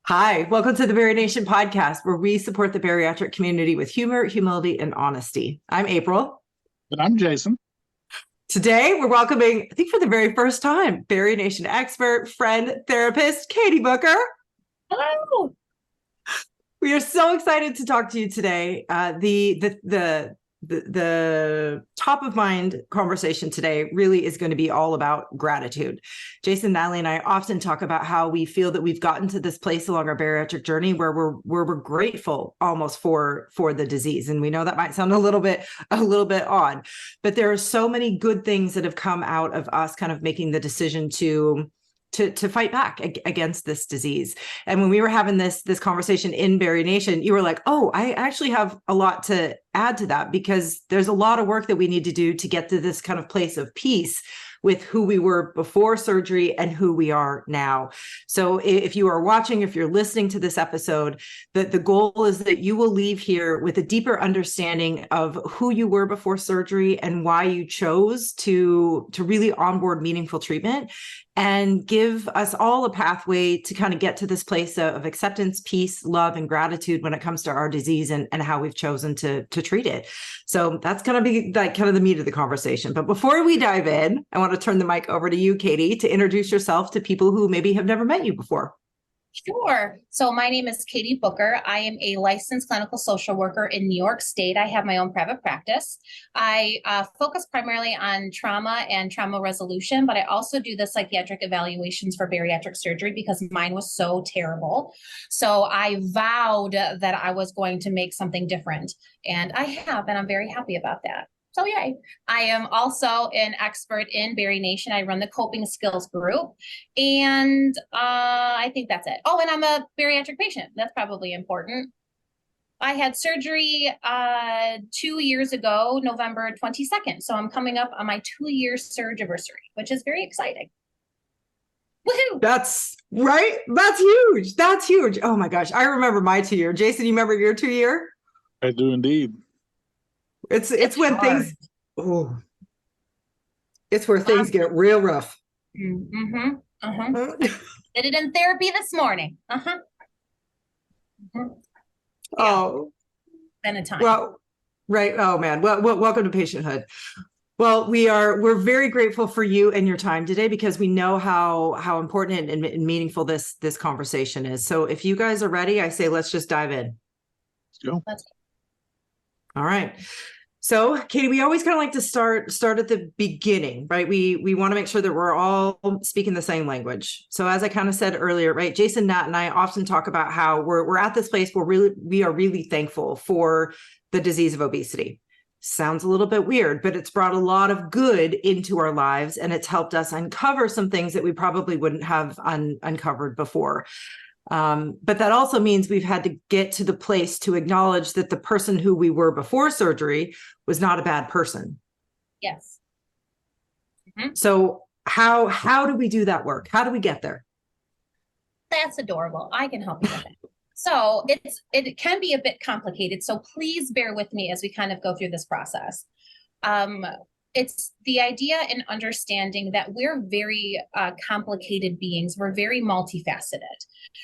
Hi, welcome to the BariNation podcast, where we support the bariatric community with humor, humility, and honesty. I'm April. And I'm Jason. Today, we're welcoming, I think for the very first time, BariNation expert, friend, therapist, Katie Booker. Hello. We are so excited to talk to you today. The top of mind conversation today really is going to be all about gratitude. Jason, Natalie, and I often talk about how we feel that we've gotten to this place along our bariatric journey where we're grateful almost for the disease, and we know that might sound a little bit odd, but there are so many good things that have come out of us kind of making the decision to fight back against this disease. And when we were having this conversation in BariNation, you were like, oh, I actually have a lot to add to that, because there's a lot of work that we need to do to get to this kind of place of peace with who we were before surgery and who we are now. So if you are watching, if you're listening to this episode, the goal is that you will leave here with a deeper understanding of who you were before surgery and why you chose to really onboard meaningful treatment, and give us all a pathway to kind of get to this place of acceptance, peace, love, and gratitude when it comes to our disease and how we've chosen to treat it. So that's going to be like kind of the meat of the conversation. But before we dive in, I want to turn the mic over to you, Katie, to introduce yourself to people who maybe have never met you before. Sure. So my name is Katie Booker. I am a licensed clinical social worker in New York State. I have my own private practice. I focus primarily on trauma and trauma resolution, but I also do the psychiatric evaluations for bariatric surgery because mine was so terrible. So I vowed that I was going to make something different, and I have, and I'm very happy about that. So yay. I am also an expert in BariNation. I run the coping skills group, and I think that's it. Oh, and I'm a bariatric patient. That's probably important. I had surgery 2 years ago, November 22nd. So I'm coming up on my 2-year surge anniversary, which is very exciting. Woohoo! That's right. That's huge. That's huge. Oh my gosh. I remember my 2-year. Jason, you remember your 2-year? I do indeed. It's when hard. It's where things get real rough. Mm-hmm. Uh-huh. Did it in therapy this morning. Uh-huh. Mm-hmm. Yeah. Oh, Been a time. well, right. Oh man. Well, welcome to patienthood. Well, we're very grateful for you and your time today, because we know how important and meaningful this conversation is. So if you guys are ready, I say let's just dive in. Let's go. All right. So, Katie, we always kind of like to start at the beginning, right? We want to make sure that we're all speaking the same language. So, as I kind of said earlier, right, Jason, Nat, and I often talk about how we're at this place where we are really thankful for the disease of obesity. Sounds a little bit weird, but it's brought a lot of good into our lives, and it's helped us uncover some things that we probably wouldn't have uncovered before. But that also means we've had to get to the place to acknowledge that the person who we were before surgery was not a bad person. Yes. Mm-hmm. So how do we do that work? How do we get there? That's adorable. I can help you with it. So it can be a bit complicated. So please bear with me as we kind of go through this process. It's the idea and understanding that we're very complicated beings. We're very multifaceted.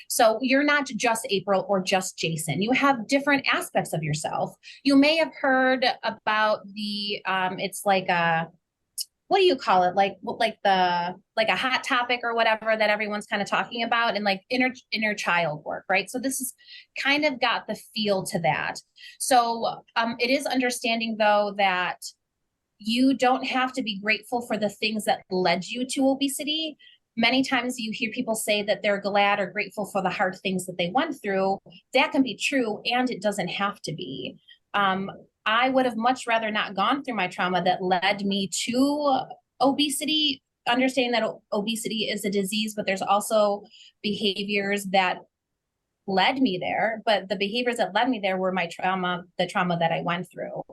So you're not just April or just Jason. You have different aspects of yourself. You may have heard about the, it's like a, what do you call it? Like a hot topic or whatever that everyone's kind of talking about, and like inner child work, right? So this is kind of got the feel to that. So it is understanding though that you don't have to be grateful for the things that led you to obesity. Many times you hear people say that they're glad or grateful for the hard things that they went through. That can be true, and it doesn't have to be. I would have much rather not gone through my trauma that led me to obesity, understanding that obesity is a disease, but there's also behaviors that led me there. But the behaviors that led me there were my trauma, the trauma that I went through.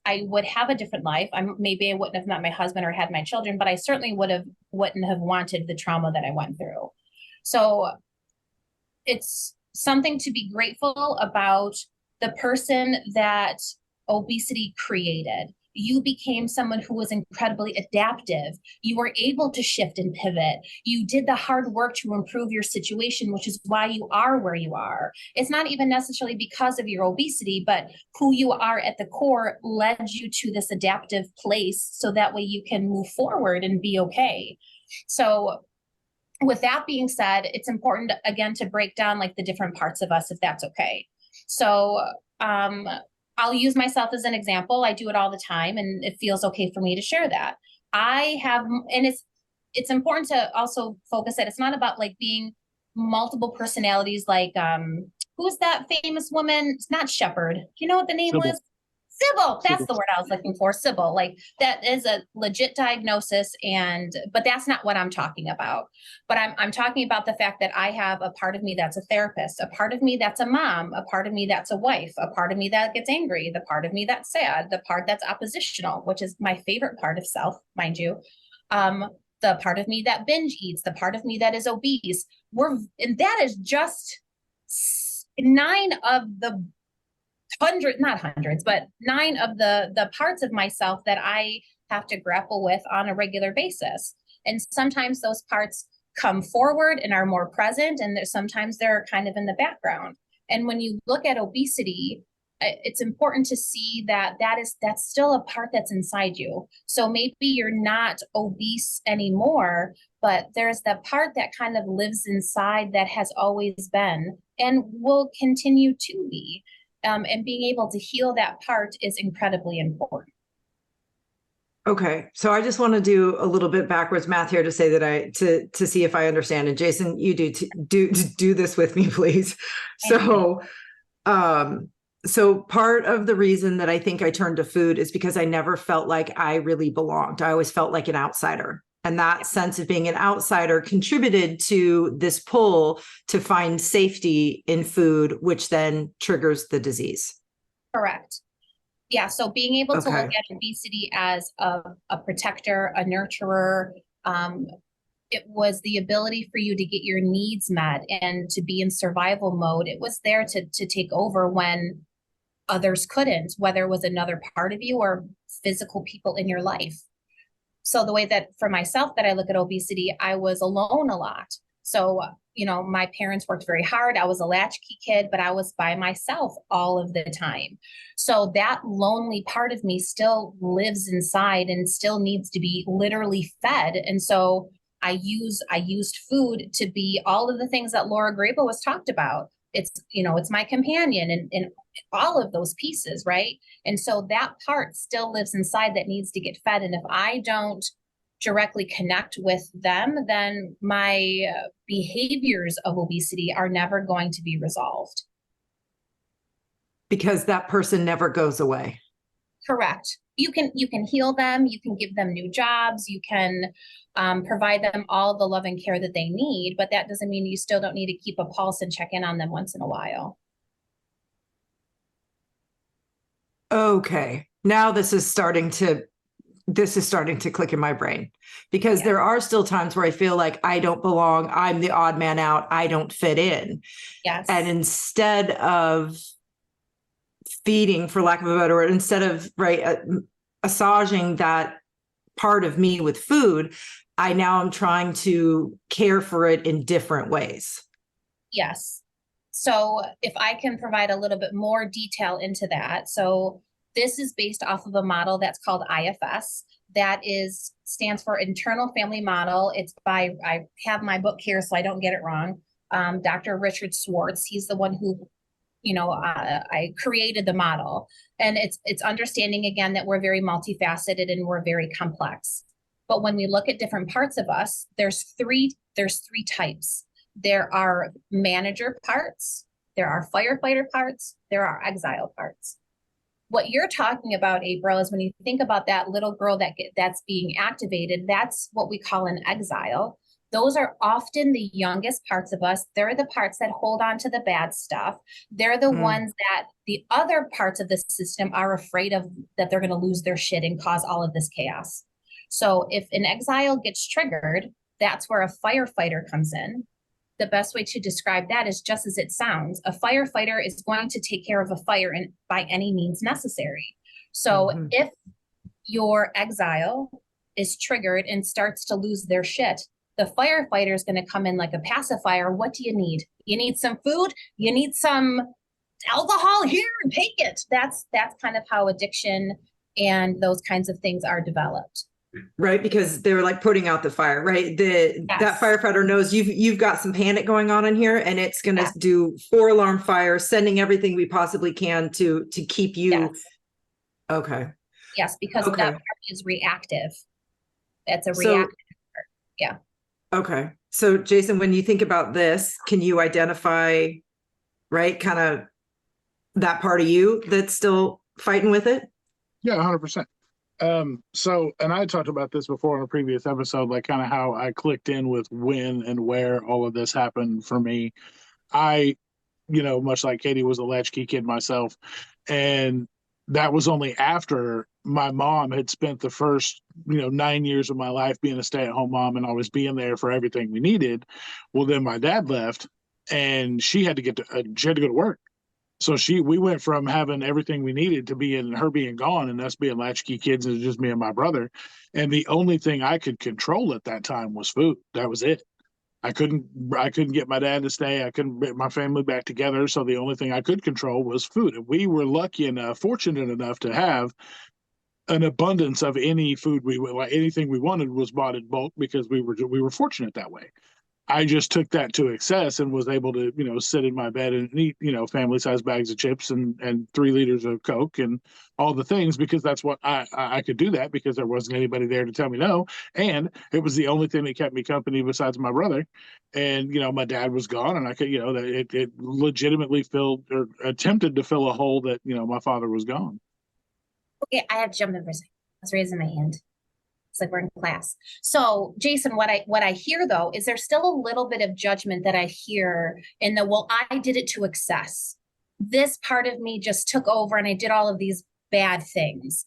I would have a different life. Maybe I wouldn't have met my husband or had my children, but I certainly wouldn't have wanted the trauma that I went through. So it's something to be grateful about the person that obesity created. you became someone who was incredibly adaptive. You were able to shift and pivot. You did the hard work to improve your situation, which is why you are where you are. It's not even necessarily because of your obesity, but who you are at the core led you to this adaptive place, so that way you can move forward and be okay. So with that being said, it's important, again, to break down like the different parts of us, if that's okay. So I'll use myself as an example. I do it all the time, and it feels okay for me to share that. I have, and it's important to also focus that it's not about like being multiple personalities. Like, who's that famous woman? It's not Shepherd. Do you know what the name Sybil. was? Sybil. That's Sybil. the word I was looking for. Sybil. Like, that is a legit diagnosis, but that's not what I'm talking about. But I'm talking about the fact that I have a part of me that's a therapist, a part of me that's a mom, a part of me that's a wife, a part of me that gets angry, the part of me that's sad, the part that's oppositional, which is my favorite part of self, mind you. The part of me that binge eats, the part of me that is obese. And that is just 9 of the not hundreds, but 9 of the parts of myself that I have to grapple with on a regular basis. And sometimes those parts come forward and are more present, and sometimes they're kind of in the background. And when you look at obesity, it's important to see that that's still a part that's inside you. So maybe you're not obese anymore, but there's that part that kind of lives inside that has always been and will continue to be. And being able to heal that part is incredibly important. Okay, so I just want to do a little bit backwards math here to say that to see if I understand. And Jason, you do this with me, please. So, so part of the reason that I think I turned to food is because I never felt like I really belonged. I always felt like an outsider. And that sense of being an outsider contributed to this pull to find safety in food, which then triggers the disease. Correct. Yeah. So being able to Okay. look at obesity as a protector, a nurturer, it was the ability for you to get your needs met and to be in survival mode. It was there to take over when others couldn't, whether it was another part of you or physical people in your life. So the way that for myself that I look at obesity, I was alone a lot. So, my parents worked very hard. I was a latchkey kid, but I was by myself all of the time. So that lonely part of me still lives inside and still needs to be literally fed. And so I used food to be all of the things that Laura Grable was talked about. It's my companion and all of those pieces, right? And so that part still lives inside that needs to get fed. And if I don't directly connect with them, then my behaviors of obesity are never going to be resolved. Because that person never goes away. Correct. You can heal them. You can give them new jobs. You can provide them all the love and care that they need, but that doesn't mean you still don't need to keep a pulse and check in on them once in a while. Okay. Now this is starting to click in my brain, because there are still times where I feel like I don't belong. I'm the odd man out. I don't fit in. Yes. And instead of feeding, for lack of a better word, instead of massaging that part of me with food, I now am trying to care for it in different ways. Yes. So if I can provide a little bit more detail into that. So this is based off of a model that's called IFS. That stands for Internal Family Model. I have my book here so I don't get it wrong. Dr. Richard Schwartz, he's the one who, I created the model. And it's understanding, again, that we're very multifaceted and we're very complex. But when we look at different parts of us, there's three types. There are manager parts, there are firefighter parts, there are exile parts. What you're talking about, April, is when you think about that little girl that's being activated, that's what we call an exile. Those are often the youngest parts of us. They're the parts that hold on to the bad stuff. They're the ones that the other parts of the system are afraid of, that they're going to lose their shit and cause all of this chaos. So if an exile gets triggered, that's where a firefighter comes in. The best way to describe that is just as it sounds. A firefighter is going to take care of a fire by any means necessary. So if your exile is triggered and starts to lose their shit, the firefighter is going to come in like a pacifier. What do you need? You need some food? You need some alcohol? Here, take it. That's kind of how addiction and those kinds of things are developed. Right, because they're like putting out the fire, right? That firefighter knows you've got some panic going on in here, and it's going to do 4 alarm fires, sending everything we possibly can to keep you. Yes. Okay. Yes, because that part is reactive. That's a reactive part. Yeah. Okay. So Jason, when you think about this, can you identify, right, kind of that part of you that's still fighting with it? Yeah, 100%. So, and I talked about this before in a previous episode, like kind of how I clicked in with when and where all of this happened for me. I, much like Katie, was a latchkey kid myself. And that was only after my mom had spent the first, 9 years of my life being a stay-at-home mom and always being there for everything we needed. Well, then my dad left and she had to go to work. So we went from having everything we needed to her being gone and us being latchkey kids, and just me and my brother. And the only thing I could control at that time was food. That was it. I couldn't get my dad to stay. I couldn't get my family back together. So the only thing I could control was food. And we were fortunate enough to have an abundance of any food anything we wanted was bought in bulk because we were fortunate that way. I just took that to excess and was able to, sit in my bed and eat, family size bags of chips and 3 liters of Coke and all the things, because that's what I could do that because there wasn't anybody there to tell me no. And it was the only thing that kept me company besides my brother. And, my dad was gone, and I could, it legitimately filled or attempted to fill a hole that, my father was gone. Okay, I have to jump in for a second. I was raising my hand. It's like we're in class. So Jason, what I hear though, is there's still a little bit of judgment that I hear in the, well, I did it to excess. This part of me just took over and I did all of these bad things.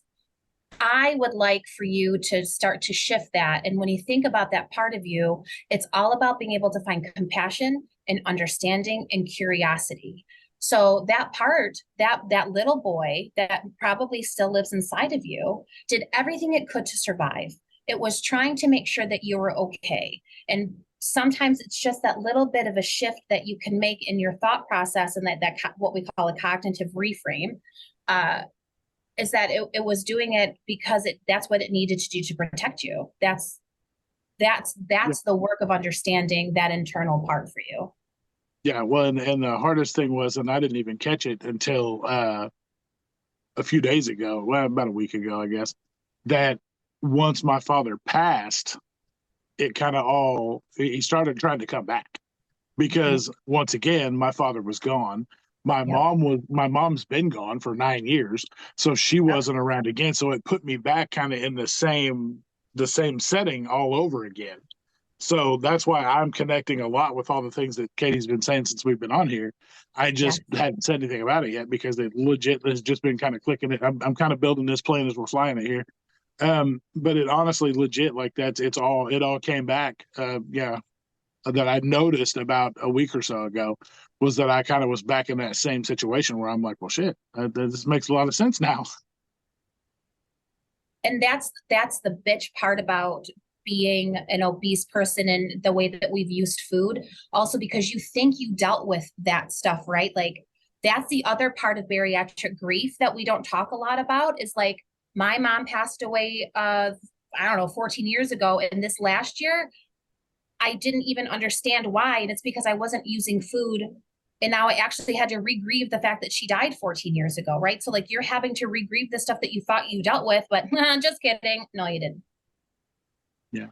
I would like for you to start to shift that. And when you think about that part of you, it's all about being able to find compassion and understanding and curiosity. So that part, that little boy that probably still lives inside of you, did everything it could to survive. It was trying to make sure that you were okay. And sometimes it's just that little bit of a shift that you can make in your thought process, and that what we call a cognitive reframe, is that it was doing it because that's what it needed to do to protect you. That's the work of understanding that internal part for you. Yeah, well, and the hardest thing was, and I didn't even catch it until a few days ago, well, about a week ago, I guess, that once my father passed, it kind of he started trying to come back because once again, my father was gone. My mom's been gone for 9 years, so she wasn't around again. So it put me back kind of in the same setting all over again. So that's why I'm connecting a lot with all the things that Katie's been saying since we've been on here. I just hadn't said anything about it yet because it legit has just been kind of clicking it. I'm kind of building this plane as we're flying it here. But it honestly legit, like it all came back. That I noticed about a week or so ago was that I kind of was back in that same situation where I'm like, well, shit, this makes a lot of sense now. And that's the bitch part about being an obese person and the way that we've used food, also because you think you dealt with that stuff, right? Like that's the other part of bariatric grief that we don't talk a lot about, is like my mom passed away 14 years ago, and this last year I didn't even understand why, and it's because I wasn't using food. And now I actually had to re-grieve the fact that she died 14 years ago, right? So like you're having to re-grieve the stuff that you thought you dealt with, but just kidding. No, you didn't. Yeah.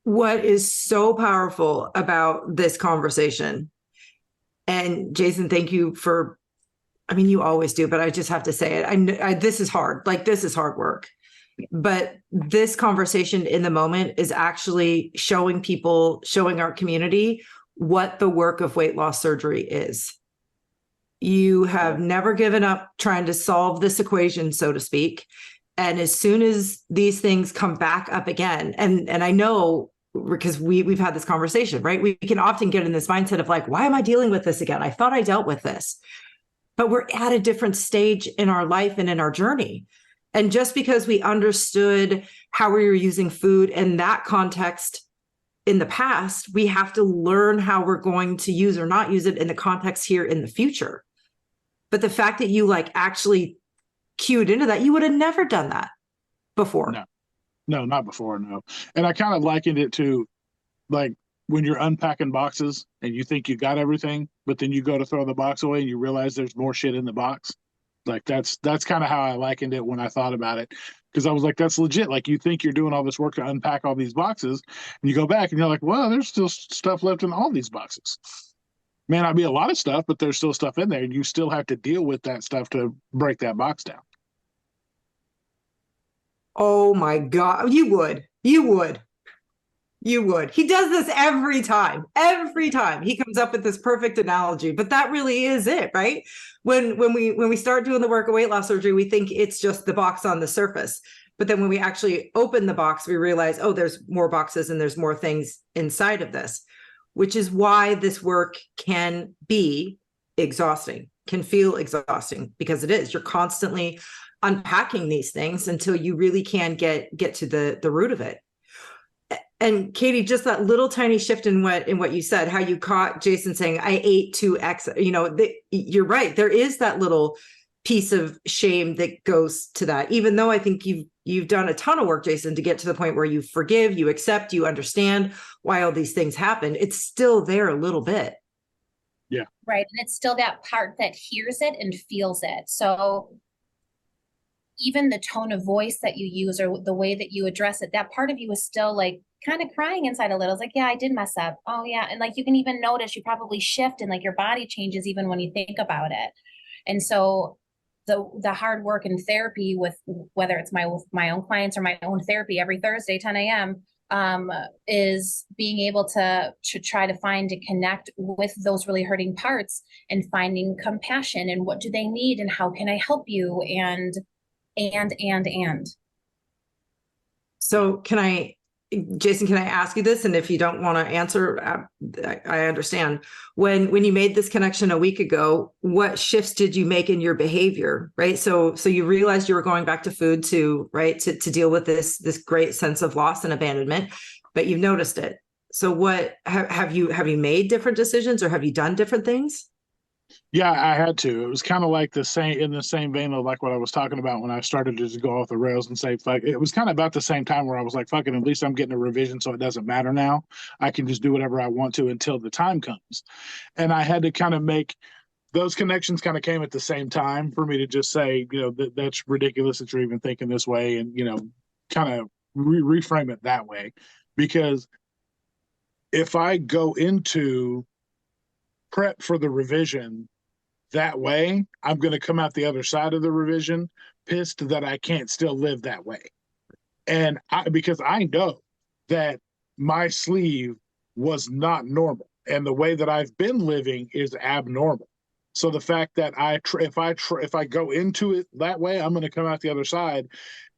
What is so powerful about this conversation, and Jason, thank you for, you always do, but I just have to say it. This is hard. Like, this is hard work. But this conversation in the moment is actually showing our community what the work of weight loss surgery is. You have never given up trying to solve this equation, so to speak. And as soon as these things come back up again, and I know because we've had this conversation, right? We can often get in this mindset of like, why am I dealing with this again? I thought I dealt with this, but we're at a different stage in our life and in our journey. And just because we understood how we were using food in that context in the past, we have to learn how we're going to use or not use it in the context here in the future. But the fact that you like actually cued into that, you would have never done that before. No, not before. No. And I kind of likened it to like when you're unpacking boxes and you think you got everything, but then you go to throw the box away and you realize there's more shit in the box. Like that's kind of how I likened it when I thought about it. Because I was like, that's legit. Like you think you're doing all this work to unpack all these boxes, and you go back and you're like, well, there's still stuff left in all these boxes. May not be a lot of stuff, but there's still stuff in there, and you still have to deal with that stuff to break that box down. Oh my God. You would. He does this every time. Every time he comes up with this perfect analogy, but that really is it, right? When we start doing the work of weight loss surgery, we think it's just the box on the surface. But then when we actually open the box, we realize, oh, there's more boxes and there's more things inside of this, which is why this work can be exhausting, can feel exhausting, because it is. You're constantly unpacking these things until you really can get to the root of it. And Katie, just that little tiny shift in what you said, how you caught Jason saying, I ate 2x, you're right. There is that little piece of shame that goes to that, even though I think you've done a ton of work, Jason, to get to the point where you forgive, you accept, you understand why all these things happen. It's still there a little bit. Yeah. Right. And it's still that part that hears it and feels it. So even the tone of voice that you use or the way that you address it, that part of you is still like kind of crying inside a little. It's like, yeah, I did mess up. Oh yeah. And like, you can even notice you probably shift and like your body changes even when you think about it. And so the hard work in therapy with whether it's my own clients or my own therapy every Thursday, 10 a.m. Is being able to try to find and connect with those really hurting parts and finding compassion and what do they need and how can I help you and. So Jason, can I ask you this? And if you don't want to answer, I understand. When you made this connection a week ago, what shifts did you make in your behavior, right? So you realized you were going back to food to deal with this great sense of loss and abandonment, but you've noticed it. So what have you made different decisions or have you done different things? Yeah, I had to. It was kind of like in the same vein of like what I was talking about when I started to just go off the rails and say, fuck, it was kind of about the same time where I was like, fucking, at least I'm getting a revision, so it doesn't matter now. I can just do whatever I want to until the time comes. And I had to kind of make those connections kind of came at the same time for me to just say, that's ridiculous that you're even thinking this way and, kind of reframe it that way. Because if I go into prep for the revision that way, I'm going to come out the other side of the revision pissed that I can't still live that way. And because I know that my sleeve was not normal and the way that I've been living is abnormal. So the fact that if I go into it that way, I'm going to come out the other side,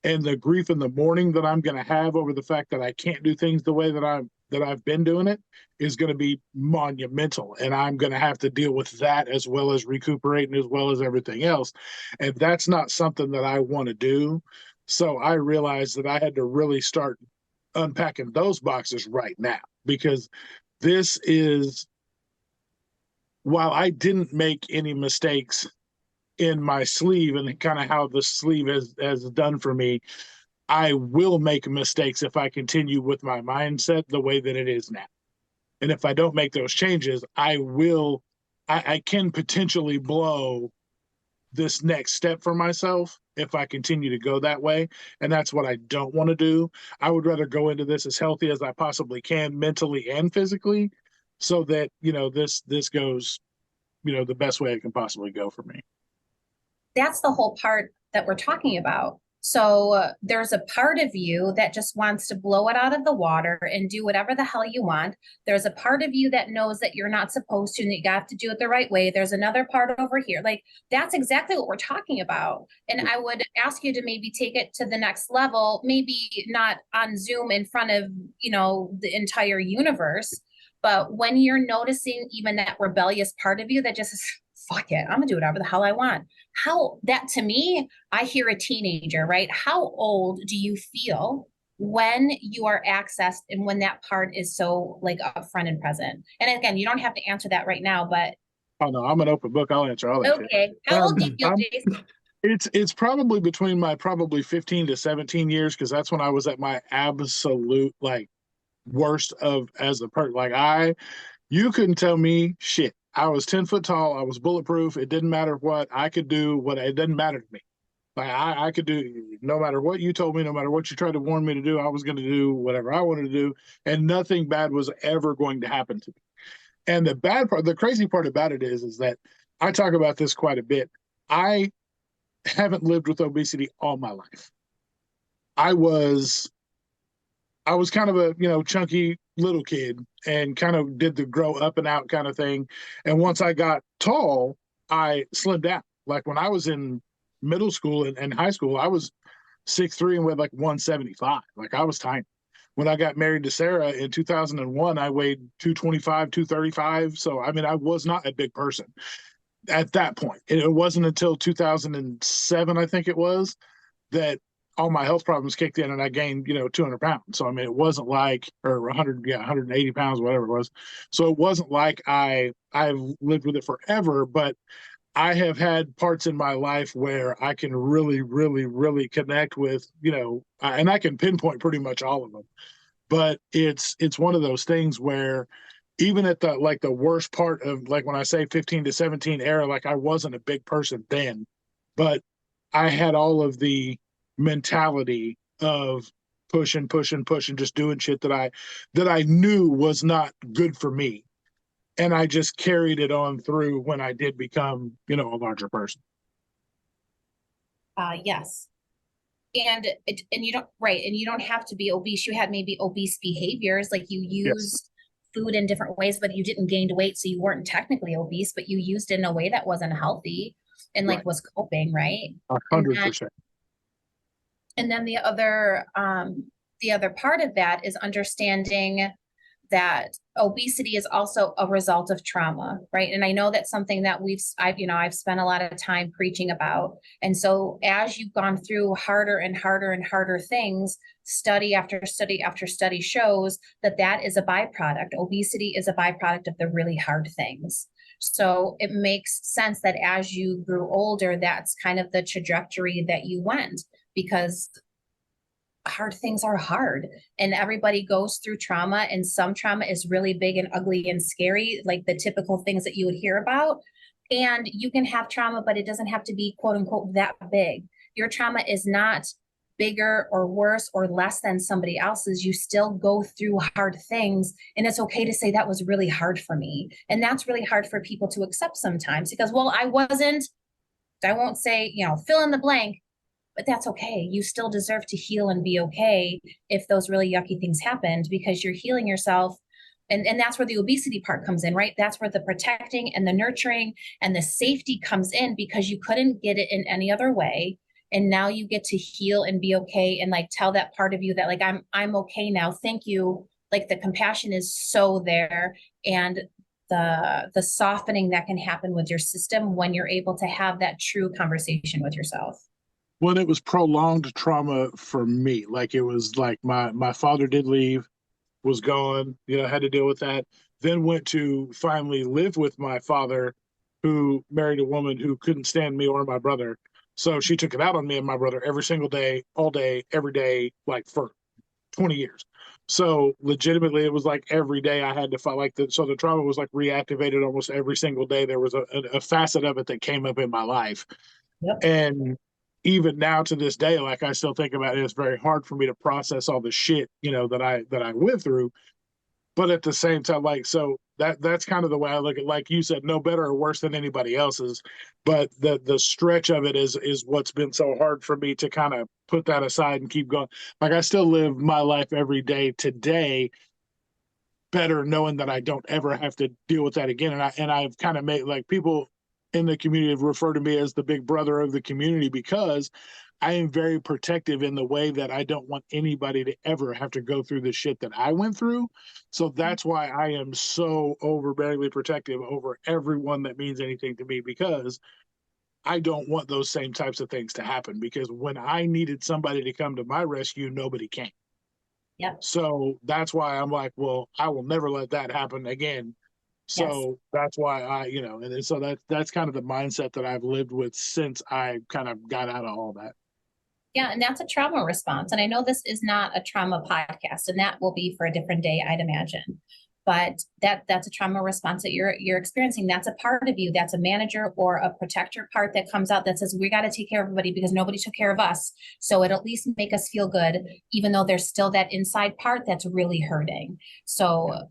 and the grief and the mourning that I'm going to have over the fact that I can't do things the way that I've been doing it is going to be monumental. And I'm going to have to deal with that as well as recuperating as well as everything else. And that's not something that I want to do. So I realized that I had to really start unpacking those boxes right now, because this is, while I didn't make any mistakes in my sleeve and kind of how the sleeve has done for me, I will make mistakes if I continue with my mindset the way that it is now. And if I don't make those changes, I can potentially blow this next step for myself if I continue to go that way. And that's what I don't want to do. I would rather go into this as healthy as I possibly can, mentally and physically, so that, this goes, the best way it can possibly go for me. That's the whole part that we're talking about. So there's a part of you that just wants to blow it out of the water and do whatever the hell you want. There's a part of you that knows that you're not supposed to and that you have to do it the right way. There's another part over here. Like, that's exactly what we're talking about. And I would ask you to maybe take it to the next level, maybe not on Zoom in front of, the entire universe, but when you're noticing even that rebellious part of you that just fuck it, I'm gonna do whatever the hell I want. How that to me, I hear a teenager, right? How old do you feel when you are accessed and when that part is so like upfront and present? And again, you don't have to answer that right now, but Oh no, I'm an open book. I'll answer all that shit. okay. How old do you feel, I'm Jason? It's probably between my probably 15 to 17 years, because that's when I was at my absolute like worst of as a person. Like you couldn't tell me shit. I was 10 foot tall. I was bulletproof. It didn't matter what I could do. What it didn't matter to me. Like I could do no matter what you told me, no matter what you tried to warn me to do. I was going to do whatever I wanted to do, and nothing bad was ever going to happen to me. And the bad part, the crazy part about it is that I talk about this quite a bit. I haven't lived with obesity all my life. I was kind of a, chunky little kid and kind of did the grow up and out kind of thing. And once I got tall, I slimmed down. Like when I was in middle school and high school, I was 6'3" and weighed like 175. Like I was tiny. When I got married to Sarah in 2001, I weighed 225, 235. So, I mean, I was not a big person at that point. And it wasn't until 2007, I think it was, that all my health problems kicked in and I gained, 200 pounds. So, I mean, it wasn't like, or 180 pounds, whatever it was. So it wasn't like I've lived with it forever, but I have had parts in my life where I can really, really, really connect with, and I can pinpoint pretty much all of them. But it's one of those things where even at the worst part of, like when I say 15 to 17 era, like I wasn't a big person then, but I had all of the mentality of pushing, just doing shit that I knew was not good for me. And I just carried it on through when I did become, a larger person. Yes. And you don't, right. And you don't have to be obese. You had maybe obese behaviors, like you Yes, used food in different ways, but you didn't gain weight. So you weren't technically obese, but you used it in a way that wasn't healthy and like right. was coping, right? And then 100%. the other part of that is understanding that obesity is also a result of trauma, right? And I know that's something that I've spent a lot of time preaching about. And so as you've gone through harder and harder and harder things, study after study after study shows that that is a byproduct. Obesity is a byproduct of the really hard things. So it makes sense that as you grew older, that's kind of the trajectory that you went, because hard things are hard and everybody goes through trauma, and some trauma is really big and ugly and scary, like the typical things that you would hear about. And you can have trauma, but it doesn't have to be quote unquote that big. Your trauma is not bigger or worse or less than somebody else's. You still go through hard things, and it's okay to say that was really hard for me. And that's really hard for people to accept sometimes, because, well, I won't say, fill in the blank, but that's okay. You still deserve to heal and be okay if those really yucky things happened, because you're healing yourself. And that's where the obesity part comes in, right? That's where the protecting and the nurturing and the safety comes in, because you couldn't get it in any other way. And now you get to heal and be okay and like tell that part of you that like, I'm okay now. Thank you. Like the compassion is so there, and the softening that can happen with your system when you're able to have that true conversation with yourself. When it was prolonged trauma for me, like it was like my father did leave, was gone, had to deal with that. Then went to finally live with my father, who married a woman who couldn't stand me or my brother. So she took it out on me and my brother every single day, all day, every day, like for 20 years. So legitimately, it was like every day I had to fight like that. So the trauma was like reactivated almost every single day. There was a facet of it that came up in my life. Yep. And even now to this day, like I still think about it. It's very hard for me to process all the shit, that I went through. But at the same time, like, so that's kind of the way I look at, like you said, no better or worse than anybody else's. But the stretch of it is what's been so hard for me to kind of put that aside and keep going. Like I still live my life every day today better, knowing that I don't ever have to deal with that again. And I've kind of made, like, people in the community have referred to me as the big brother of the community, because I am very protective in the way that I don't want anybody to ever have to go through the shit that I went through. So that's why I am so overbearingly protective over everyone that means anything to me, because I don't want those same types of things to happen, because when I needed somebody to come to my rescue, nobody came. Yep. So that's why I'm like, well, I will never let that happen again. So that's why and then, so that's kind of the mindset that I've lived with since I kind of got out of all that. Yeah, and that's a trauma response. And I know this is not a trauma podcast, and that will be for a different day, I'd imagine. But that's a trauma response that you're experiencing. That's a part of you. That's a manager or a protector part that comes out that says, we got to take care of everybody because nobody took care of us. So it'll at least make us feel good, even though there's still that inside part that's really hurting. So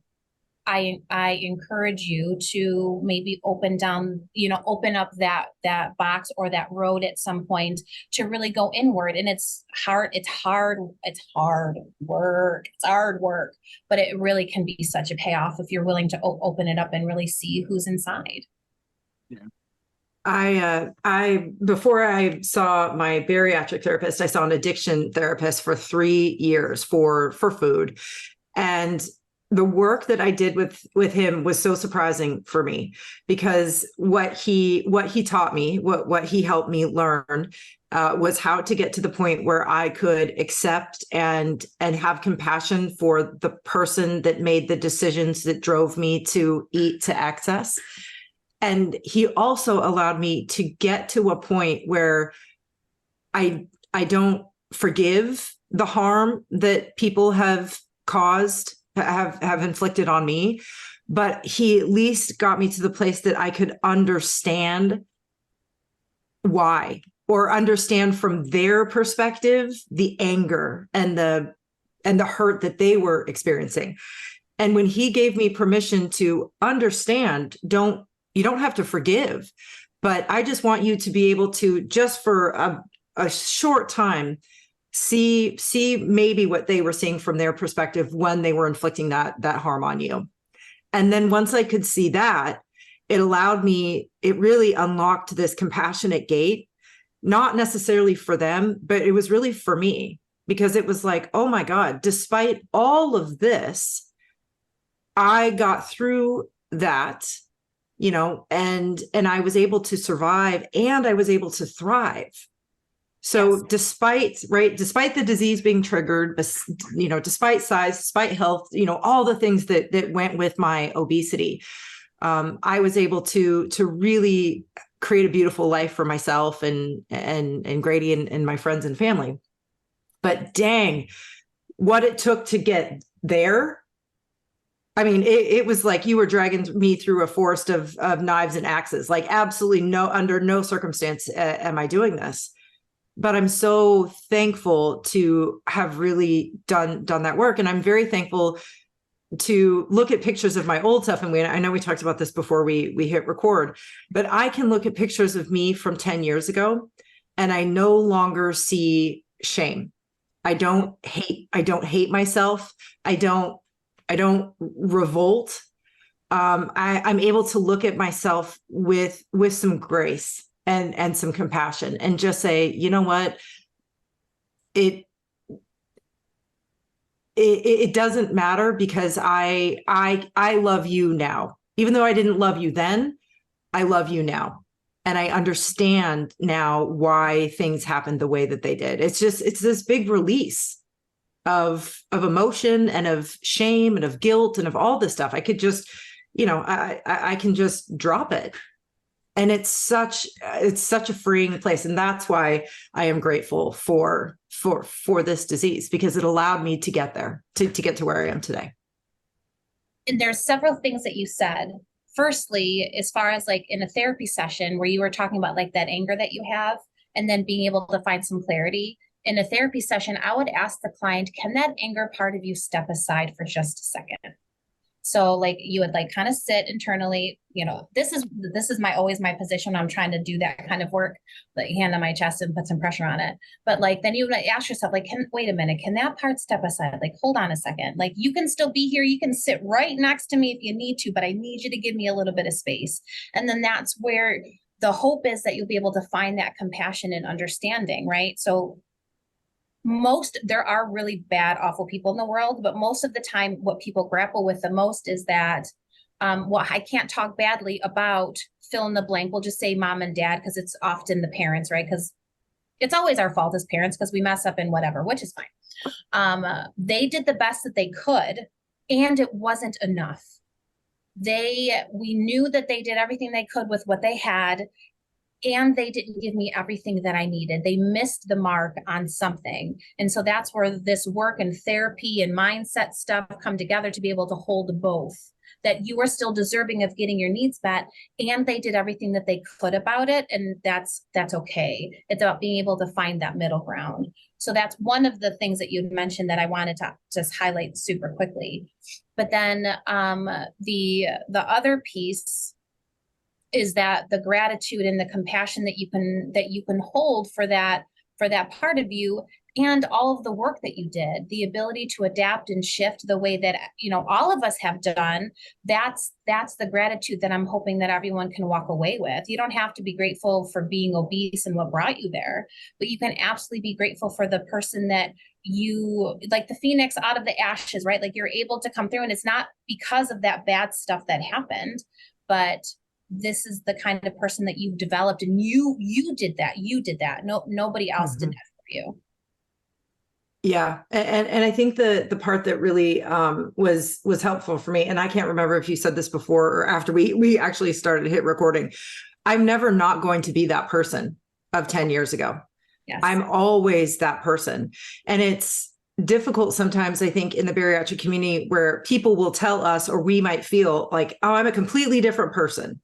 I encourage you to maybe open up that box or that road at some point to really go inward. And it's hard work, but it really can be such a payoff if you're willing to open it up and really see who's inside. Yeah. I before I saw my bariatric therapist, I saw an addiction therapist for 3 years for food. And the work that I did with him was so surprising for me, because what he taught me, what he helped me learn, was how to get to the point where I could accept and have compassion for the person that made the decisions that drove me to eat to excess. And he also allowed me to get to a point where I don't forgive the harm that people have caused, have inflicted on me, but he at least got me to the place that I could understand why, or understand from their perspective the anger and the hurt that they were experiencing. And when he gave me permission to understand, you don't have to forgive, but I just want you to be able to, just for a short time, see maybe what they were seeing from their perspective when they were inflicting that harm on you. And then once I could see that, it really unlocked this compassionate gate, not necessarily for them, but it was really for me, because it was like, oh my God, despite all of this, I got through that, and I was able to survive, and I was able to thrive. So despite the disease being triggered, despite size, despite health, all the things that went with my obesity, I was able to really create a beautiful life for myself and Grady and my friends and family. But dang, what it took to get there. I mean, it was like you were dragging me through a forest of knives and axes. Like, absolutely under no circumstance am I doing this. But I'm so thankful to have really done that work. And I'm very thankful to look at pictures of my old self. And I know we talked about this before we hit record, but I can look at pictures of me from 10 years ago, and I no longer see shame. I don't hate myself. I don't revolt. I'm able to look at myself with some grace and some compassion, and just say, you know what, it doesn't matter, because I love you now. Even though I didn't love you then, I love you now. And I understand now why things happened the way that they did. It's this big release of emotion and of shame and of guilt and of all this stuff. I could just, I can just drop it. And it's such a freeing place. And that's why I am grateful for this disease, because it allowed me to get there, to get to where I am today. And there's several things that you said. Firstly, as far as like in a therapy session where you were talking about like that anger that you have, and then being able to find some clarity in a therapy session, I would ask the client, can that anger part of you step aside for just a second? So like you would like kind of sit internally, this is always my position. I'm trying to do that kind of work, like hand on my chest and put some pressure on it. But like, then you would ask yourself, like, wait a minute, can that part step aside? Like, hold on a second. Like, you can still be here. You can sit right next to me if you need to, but I need you to give me a little bit of space. And then that's where the hope is that you'll be able to find that compassion and understanding, right? So there are really bad, awful people in the world, but most of the time, what people grapple with the most is that, well, I can't talk badly about fill in the blank. We'll just say mom and dad, because it's often the parents, right? Because it's always our fault as parents because we mess up in whatever, which is fine. They did the best that they could, and it wasn't enough. We knew that they did everything they could with what they had, and they didn't give me everything that I needed. They missed the mark on something. And so that's where this work and therapy and mindset stuff come together to be able to hold both, that you are still deserving of getting your needs met, and they did everything that they could about it. And that's okay. It's about being able to find that middle ground. So that's one of the things that you'd mentioned that I wanted to just highlight super quickly. But then the other piece is that the gratitude and the compassion that you can hold for that part of you, and all of the work that you did, the ability to adapt and shift the way that, all of us have done. That's the gratitude that I'm hoping that everyone can walk away with. You don't have to be grateful for being obese and what brought you there, but you can absolutely be grateful for the person that you, like the phoenix out of the ashes, right? Like you're able to come through, and it's not because of that bad stuff that happened, but this is the kind of person that you've developed, and you did that. No, nobody else did that for you. Yeah. And I think the part that really was helpful for me, and I can't remember if you said this before or after we actually started hit recording, I'm never not going to be that person of 10 years ago. Yes. I'm always that person. And it's difficult sometimes, I think, in the bariatric community where people will tell us, or we might feel like, oh, I'm a completely different person.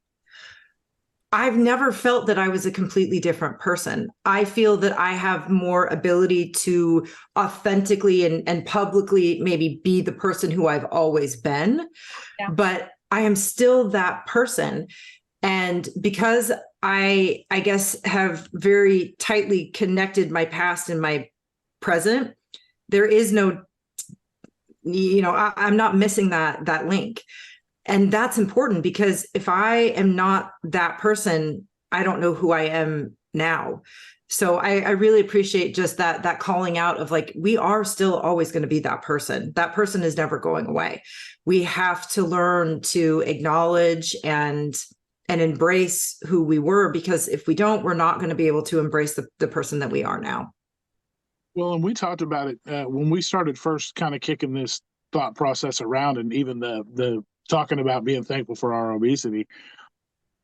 I've never felt that I was a completely different person. I feel that I have more ability to authentically and publicly maybe be the person who I've always been, but I am still that person. And because I guess have very tightly connected my past and my present, there is no, I'm not missing that link. And that's important, because if I am not that person, I don't know who I am now. So I really appreciate just that calling out of like, we are still always going to be that person. That person is never going away. We have to learn to acknowledge and embrace who we were, because if we don't, we're not going to be able to embrace the person that we are now. Well, and we talked about it when we started first kind of kicking this thought process around, and even the talking about being thankful for our obesity.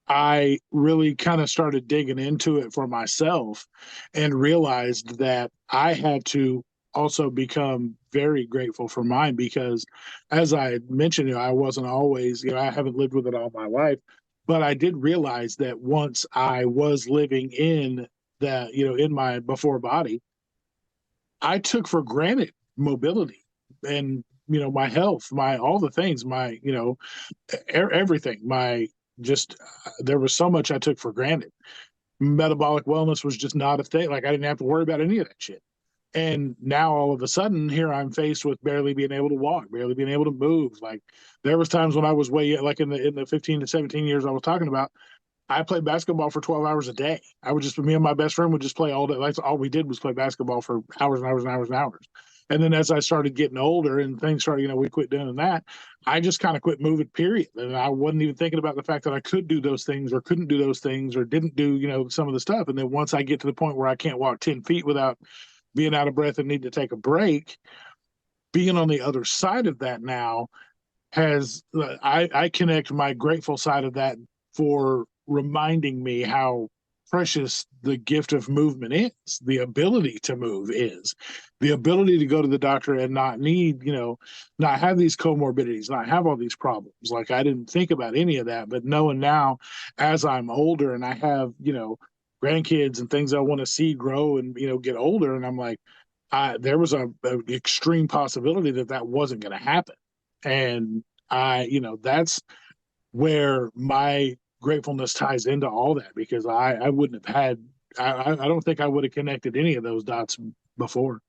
I really kind of started digging into it for myself and realized that I had to also become very grateful for mine, because as I mentioned, I wasn't always, I haven't lived with it all my life, but I did realize that once I was living in that, in my before body, I took for granted mobility and, my health, all the things, everything, there was so much I took for granted. Metabolic wellness was just not a thing. Like I didn't have to worry about any of that shit. And now all of a sudden here I'm faced with barely being able to walk, barely being able to move. Like there was times when I was like in the 15 to 17 years I was talking about, I played basketball for 12 hours a day. Me and my best friend would just play all day. That's all we did was play basketball for hours and hours and hours and hours. And then as I started getting older and things started, we quit doing that. I just kind of quit moving, period. And I wasn't even thinking about the fact that I could do those things or couldn't do those things or didn't do, some of the stuff. And then once I get to the point where I can't walk 10 feet without being out of breath and need to take a break, being on the other side of that now I connect my grateful side of that for reminding me how precious the gift of movement is, the ability to move is, the ability to go to the doctor and not need, not have these comorbidities, not have all these problems. Like I didn't think about any of that, but knowing now as I'm older and I have, grandkids and things I want to see grow and, get older. And I'm like, there was a extreme possibility that wasn't going to happen. And that's where my gratefulness ties into all that, because I wouldn't have had, I don't think I would have connected any of those dots before.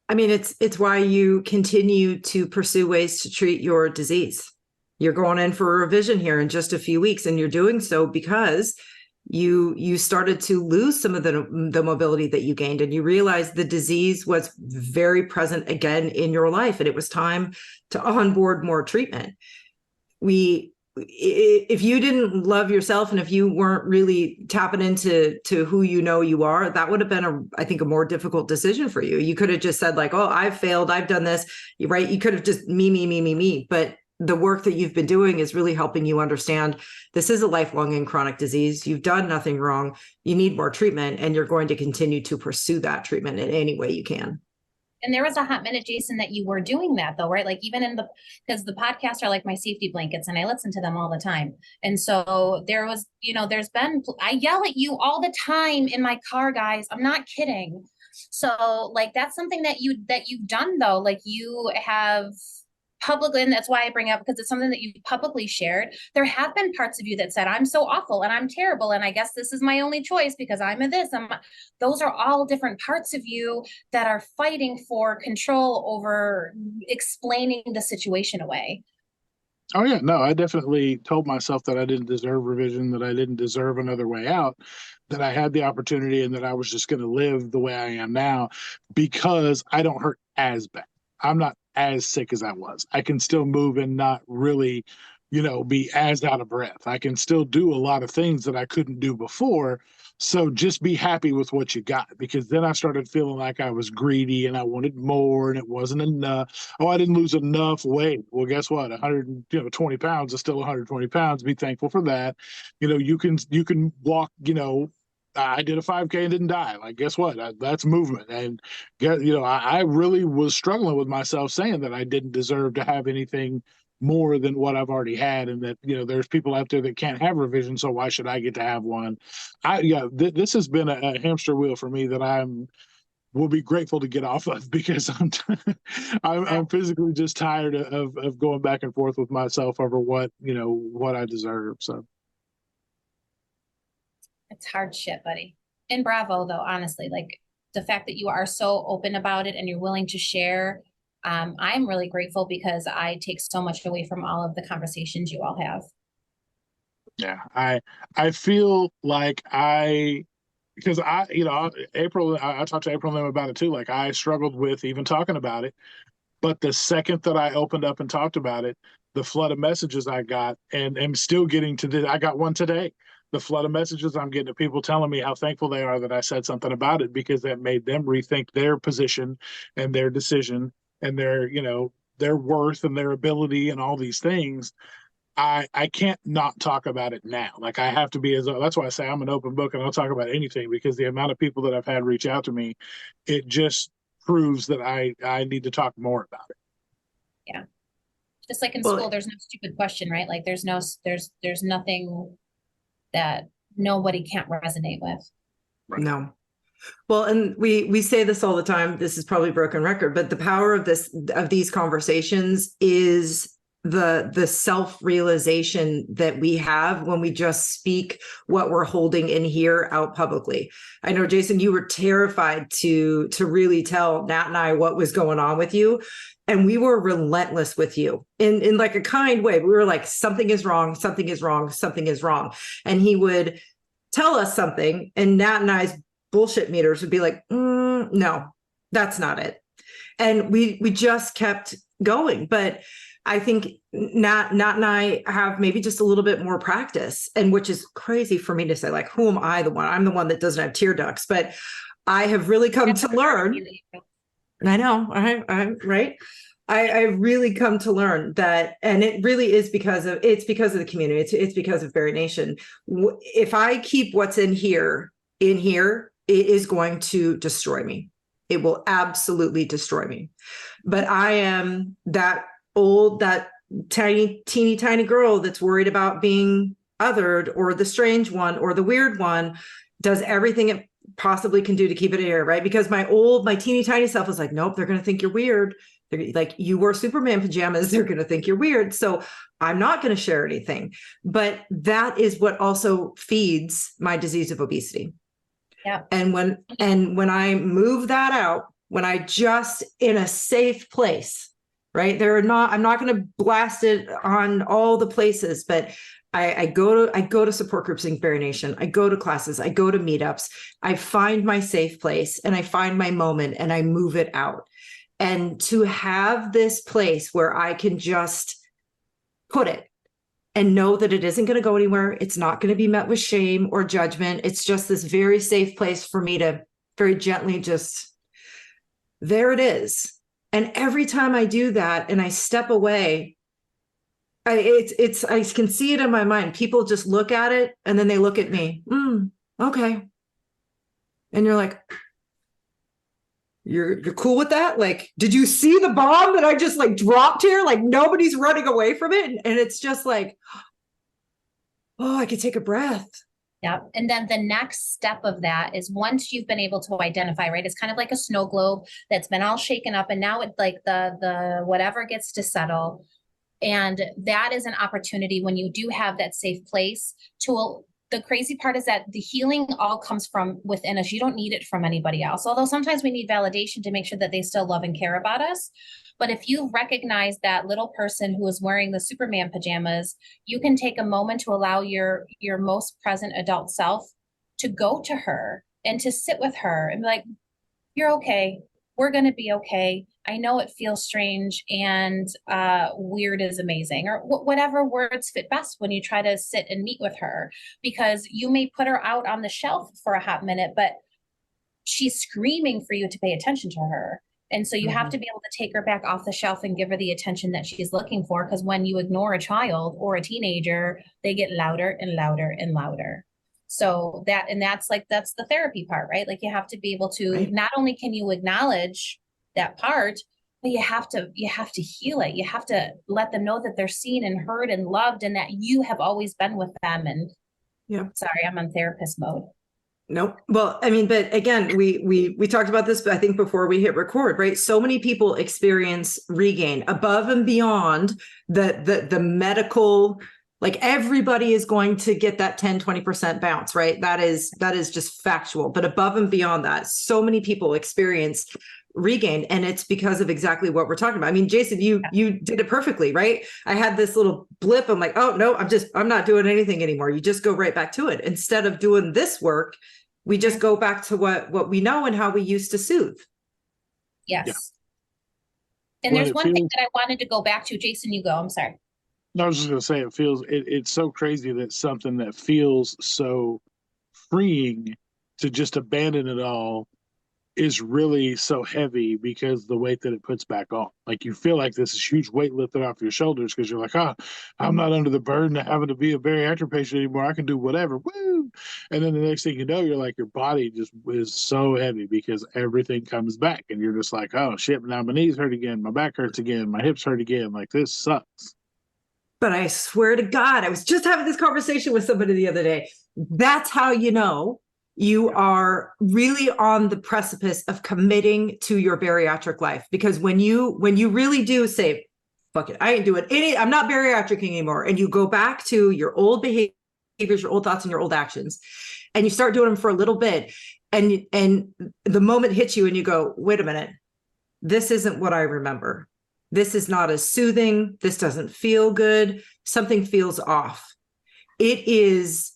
I mean, it's why you continue to pursue ways to treat your disease. You're going in for a revision here in just a few weeks, and you're doing so because you started to lose some of the mobility that you gained, and you realized the disease was very present again in your life, and it was time to onboard more treatment. If you didn't love yourself, and if you weren't really tapping into who you are, that would have been I think a more difficult decision for you. You could have just said like, oh, I've failed, I've done this, right? You could have just me. But the work that you've been doing is really helping you understand this is a lifelong and chronic disease. You've done nothing wrong. You need more treatment, and you're going to continue to pursue that treatment in any way you can. And there was a hot minute, Jason, that you were doing that though, right? Like even because the podcasts are like my safety blankets and I listen to them all the time. And so there was, I yell at you all the time in my car, guys. I'm not kidding. So like, that's something that you've done though. Like you have publicly, and that's why I bring up, because it's something that you publicly shared. There have been parts of you that said, I'm so awful and I'm terrible, and I guess this is my only choice because I'm a this. Those are all different parts of you that are fighting for control over explaining the situation away. Oh yeah, no, I definitely told myself that I didn't deserve revision, that I didn't deserve another way out, that I had the opportunity, and that I was just going to live the way I am now because I don't hurt as bad. I'm not as sick as I was. I can still move and not really, be as out of breath. I can still do a lot of things that I couldn't do before. So just be happy with what you got, because then I started feeling like I was greedy and I wanted more and it wasn't enough. Oh, I didn't lose enough weight. Well, guess what? 120 pounds is still 120 pounds. Be thankful for that. You can walk, I did a 5K and didn't die. Like, guess what? That's movement. And I really was struggling with myself saying that I didn't deserve to have anything more than what I've already had, and that there's people out there that can't have revision, so why should I get to have one? This has been a hamster wheel for me that will be grateful to get off of, because I'm physically just tired of going back and forth with myself over what I deserve. So it's hard shit, buddy. And bravo though, honestly, like the fact that you are so open about it and you're willing to share. I'm really grateful because I take so much away from all of the conversations you all have. Yeah, I feel like because April, I talked to April and them about it too. Like I struggled with even talking about it, but the second that I opened up and talked about it, the flood of messages I got, and am still getting to this. I got one today. The flood of messages I'm getting of people telling me how thankful they are that I said something about it, because that made them rethink their position and their decision and their worth and their ability and all these things. I can't not talk about it now. Like I have to be that's why I say I'm an open book and I'll talk about anything, because the amount of people that I've had reach out to me, it just proves that I need to talk more about it. Yeah. Just like in school, there's no stupid question, right? Like there's nothing that nobody can't resonate with. Right. No. Well, and we say this all the time. This is probably a broken record, but the power of these conversations is the self-realization that we have when we just speak what we're holding in here out publicly. I know, Jason, you were terrified to really tell Nat and I what was going on with you. And we were relentless with you in like a kind way. We were like, something is wrong, something is wrong, something is wrong. And he would tell us something, and Nat and I's bullshit meters would be like, no, that's not it. And we just kept going. But I think Nat and I have maybe just a little bit more practice, and which is crazy for me to say, like, who am I the one? I'm the one that doesn't have tear ducts, but I have really come to learn. I know, I'm right. I've really come to learn that, and it really is because of the community. It's because of BariNation. If I keep what's in here, it is going to destroy me. It will absolutely destroy me. But I am that teeny tiny girl that's worried about being othered, or the strange one, or the weird one, does everything it possibly can do to keep it here, right? Because my teeny tiny self was like, nope, they're going to think you're weird. They're like, you wore Superman pajamas, they're going to think you're weird. So I'm not going to share anything. But that is what also feeds my disease of obesity. Yeah. And when I move that out, when I just in a safe place right? I'm not going to blast it on all the places, but I go to support groups in BariNation. I go to classes, I go to meetups, I find my safe place and I find my moment and I move it out. And to have this place where I can just put it and know that it isn't going to go anywhere. It's not going to be met with shame or judgment. It's just this very safe place for me to very gently just, there it is. And every time I do that and I step away, I can see it in my mind. People just look at it and then they look at me. Okay. And you're like, you're cool with that? Like, did you see the bomb that I just like dropped here? Like nobody's running away from it. And it's just like, oh, I could take a breath. Yeah. And then the next step of that is once you've been able to identify, right? It's kind of like a snow globe that's been all shaken up and now it's like the whatever gets to settle. And that is an opportunity when you do have that safe place to, the crazy part is that the healing all comes from within us. You don't need it from anybody else. Although sometimes we need validation to make sure that they still love and care about us. But if you recognize that little person who is wearing the Superman pajamas, you can take a moment to allow your most present adult self to go to her and to sit with her and be like, you're okay. We're going to be okay. I know it feels strange and weird is amazing, or whatever words fit best when you try to sit and meet with her, because you may put her out on the shelf for a hot minute, but she's screaming for you to pay attention to her. And so you have to be able to take her back off the shelf and give her the attention that she's looking for. Because when you ignore a child or a teenager, they get louder and louder and louder. So that's the therapy part, right? Like you have to be able to, not only can you acknowledge that part, but you have to heal it. You have to let them know that they're seen and heard and loved and that you have always been with them. And sorry, I'm on therapist mode. Nope. Well, I mean, but again, we talked about this, but I think before we hit record, right? So many people experience regain above and beyond the medical, like everybody is going to get that 10-20% bounce, right? That is just factual. But above and beyond that, so many people experience regain, and it's because of exactly what we're talking about. I mean, Jason, you did it perfectly, right? I had this little blip. I'm like, oh no, I'm not doing anything anymore. You just go right back to it. Instead of doing this work, we just go back to what we know and how we used to soothe. Yes. Yeah. And there's one thing that I wanted to go back to. Jason, you go. I'm sorry. No, I was just going to say, it's so crazy that something that feels so freeing to just abandon it all is really so heavy because the weight that it puts back on. Like you feel like this is huge weight lifted off your shoulders because you're like, I'm not under the burden of having to be a bariatric patient anymore. I can do whatever. Woo! And then the next thing you know, you're like, your body just is so heavy because everything comes back and you're just like, oh shit, now my knees hurt again. My back hurts again. My hips hurt again. Like this sucks. But I swear to God, I was just having this conversation with somebody the other day. That's how you know you are really on the precipice of committing to your bariatric life. Because when you really do say, fuck it, I ain't doing I'm not bariatric anymore. And you go back to your old behaviors, your old thoughts and your old actions, and you start doing them for a little bit. And the moment hits you and you go, wait a minute, this isn't what I remember. This is not as soothing. This doesn't feel good. Something feels off. It is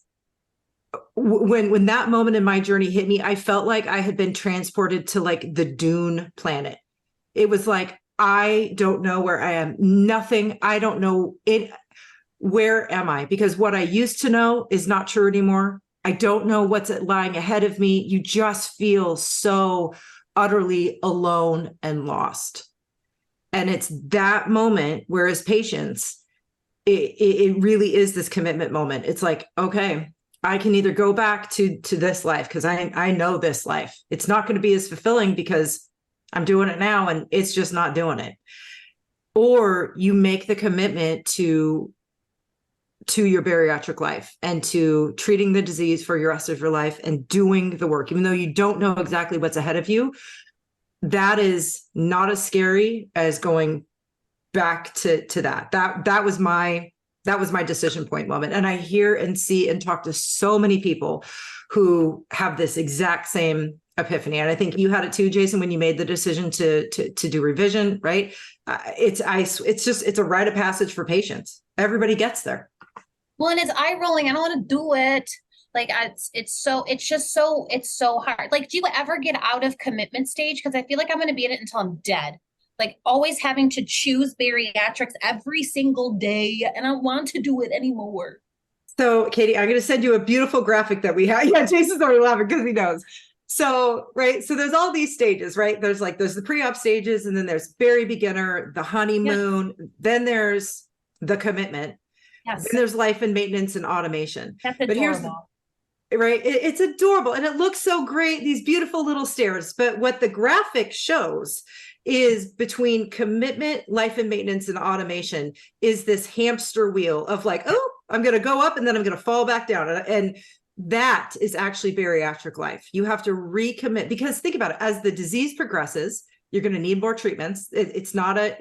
when that moment in my journey hit me, I felt like I had been transported to like the Dune planet. It was like, I don't know where I am. Nothing. I don't know it. Where am I? Because what I used to know is not true anymore. I don't know what's lying ahead of me. You just feel so utterly alone and lost. And it's that moment where as patients, it really is this commitment moment. It's like, okay, I can either go back to this life because I know this life. It's not going to be as fulfilling because I'm doing it now and it's just not doing it. Or you make the commitment to your bariatric life and to treating the disease for your rest of your life and doing the work, even though you don't know exactly what's ahead of you. That is not as scary as going back to that. That was my decision point moment. And I hear and see and talk to so many people who have this exact same epiphany. And I think you had it too, Jason, when you made the decision to do revision, right? It's a rite of passage for patients. Everybody gets there. Well, and it's eye rolling. I don't want to do it. Like it's so hard. Like, do you ever get out of commitment stage? Because I feel like I'm going to be in it until I'm dead. Like always having to choose bariatrics every single day, and I don't want to do it anymore. So, Katie, I'm going to send you a beautiful graphic that we have. Yeah, Jason's already laughing because he knows. So, right. So there's all these stages, right? There's the pre-op stages, and then there's very beginner, the honeymoon, then there's the commitment. Yes. Then there's life and maintenance and automation. That's adorable. Right. It's adorable. And it looks so great. These beautiful little stairs. But what the graphic shows is between commitment, life and maintenance, and automation is this hamster wheel of like, oh, I'm going to go up and then I'm going to fall back down. And that is actually bariatric life. You have to recommit, because think about it, as the disease progresses, you're going to need more treatments. It's not a